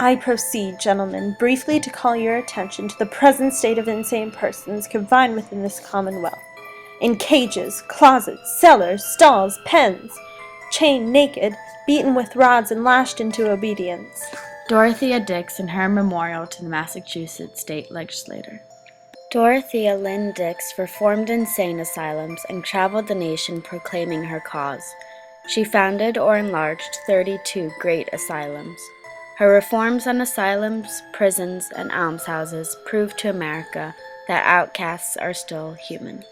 I proceed, gentlemen, briefly to call your attention to the present state of insane persons confined within this commonwealth, in cages, closets, cellars, stalls, pens, chained naked, beaten with rods, and lashed into obedience. Dorothea Dix in her memorial to the Massachusetts State Legislature. Dorothea Lynn Dix reformed insane asylums and traveled the nation proclaiming her cause. She founded or enlarged 32 great asylums. Her reforms on asylums, prisons, and almshouses proved to America that outcasts are still human.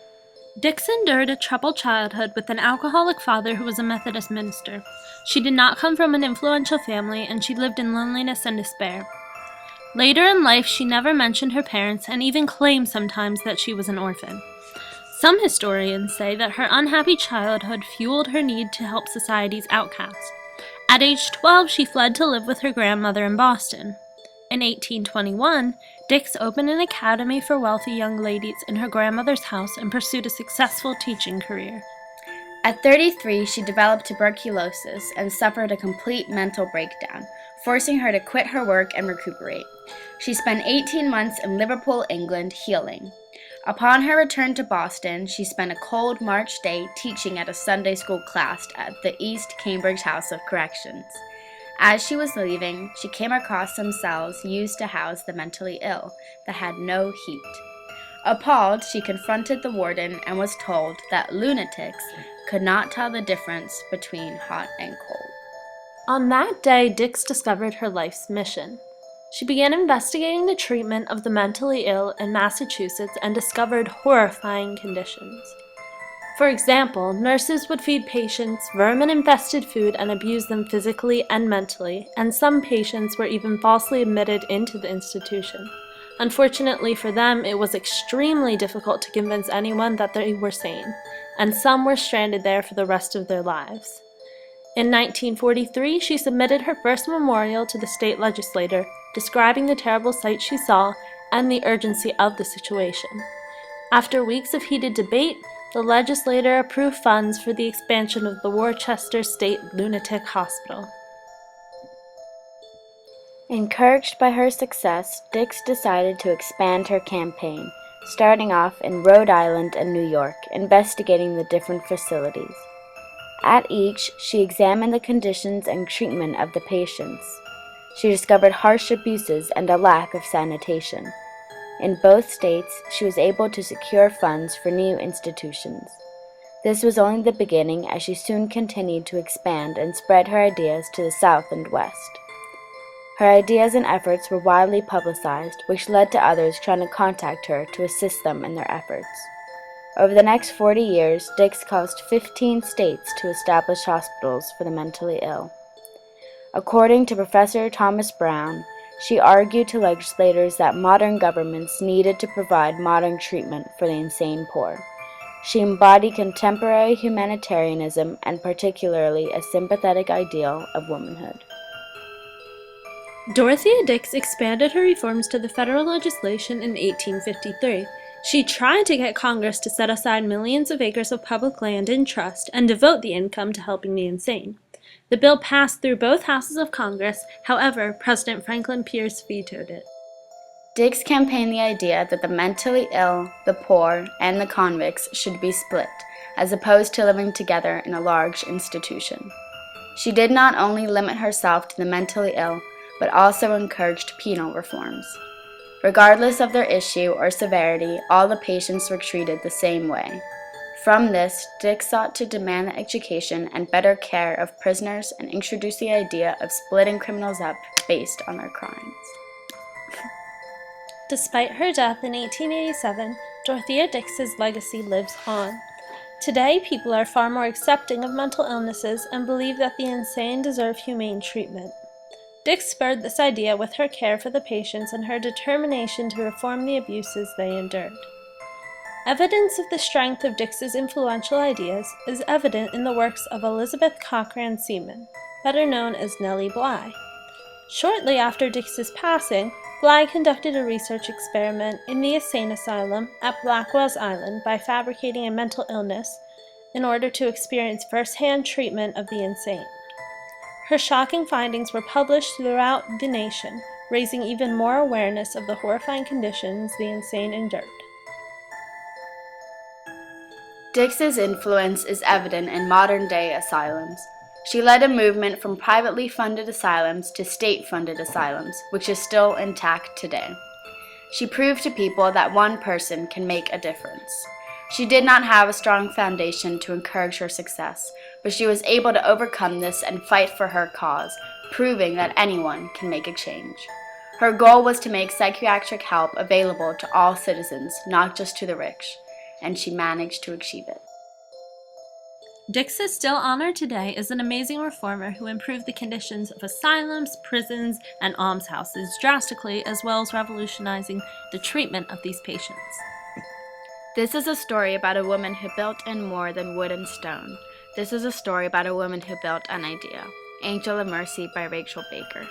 Dix endured a troubled childhood with an alcoholic father who was a Methodist minister. She did not come from an influential family, and she lived in loneliness and despair. Later in life, she never mentioned her parents and even claimed sometimes that she was an orphan. Some historians say that her unhappy childhood fueled her need to help society's outcasts. At age 12, she fled to live with her grandmother in Boston. In 1821, Dix opened an academy for wealthy young ladies in her grandmother's house and pursued a successful teaching career. At 33, she developed tuberculosis and suffered a complete mental breakdown, forcing her to quit her work and recuperate. She spent 18 months in Liverpool, England, healing. Upon her return to Boston, she spent a cold March day teaching at a Sunday school class at the East Cambridge House of Corrections. As she was leaving, she came across some cells used to house the mentally ill that had no heat. Appalled, she confronted the warden and was told that lunatics could not tell the difference between hot and cold. On that day, Dix discovered her life's mission. She began investigating the treatment of the mentally ill in Massachusetts and discovered horrifying conditions. For example, nurses would feed patients vermin-infested food and abuse them physically and mentally, and some patients were even falsely admitted into the institution. Unfortunately for them, it was extremely difficult to convince anyone that they were sane, and some were stranded there for the rest of their lives. In 1943, she submitted her first memorial to the state legislature, describing the terrible sights she saw and the urgency of the situation. After weeks of heated debate, the legislature approved funds for the expansion of the Worcester State Lunatic Hospital. Encouraged by her success, Dix decided to expand her campaign, starting off in Rhode Island and New York, investigating the different facilities. At each, she examined the conditions and treatment of the patients. She discovered harsh abuses and a lack of sanitation. In both states, she was able to secure funds for new institutions. This was only the beginning, as she soon continued to expand and spread her ideas to the South and West. Her ideas and efforts were widely publicized, which led to others trying to contact her to assist them in their efforts. Over the next 40 years, Dix caused 15 states to establish hospitals for the mentally ill. According to Professor Thomas Brown, she argued to legislators that modern governments needed to provide modern treatment for the insane poor. She embodied contemporary humanitarianism and particularly a sympathetic ideal of womanhood. Dorothea Dix expanded her reforms to the federal legislation in 1853. She tried to get Congress to set aside millions of acres of public land in trust and devote the income to helping the insane. The bill passed through both houses of Congress. However, President Franklin Pierce vetoed it. Dix campaigned the idea that the mentally ill, the poor, and the convicts should be split, as opposed to living together in a large institution. She did not only limit herself to the mentally ill, but also encouraged penal reforms. Regardless of their issue or severity, all the patients were treated the same way. From this, Dix sought to demand the education and better care of prisoners and introduce the idea of splitting criminals up based on their crimes. Despite her death in 1887, Dorothea Dix's legacy lives on. Today, people are far more accepting of mental illnesses and believe that the insane deserve humane treatment. Dix spurred this idea with her care for the patients and her determination to reform the abuses they endured. Evidence of the strength of Dix's influential ideas is evident in the works of Elizabeth Cochran Seaman, better known as Nellie Bly. Shortly after Dix's passing, Bly conducted a research experiment in the insane asylum at Blackwell's Island by fabricating a mental illness in order to experience first-hand treatment of the insane. Her shocking findings were published throughout the nation, raising even more awareness of the horrifying conditions the insane endured. Dix's influence is evident in modern-day asylums. She led a movement from privately funded asylums to state-funded asylums, which is still intact today. She proved to people that one person can make a difference. She did not have a strong foundation to encourage her success, but she was able to overcome this and fight for her cause, proving that anyone can make a change. Her goal was to make psychiatric help available to all citizens, not just to the rich, and she managed to achieve it. Dix is still honored today as an amazing reformer who improved the conditions of asylums, prisons, and almshouses drastically, as well as revolutionizing the treatment of these patients. This is a story about a woman who built in more than wood and stone. This is a story about a woman who built an idea. Angel of Mercy by Rachel Baker.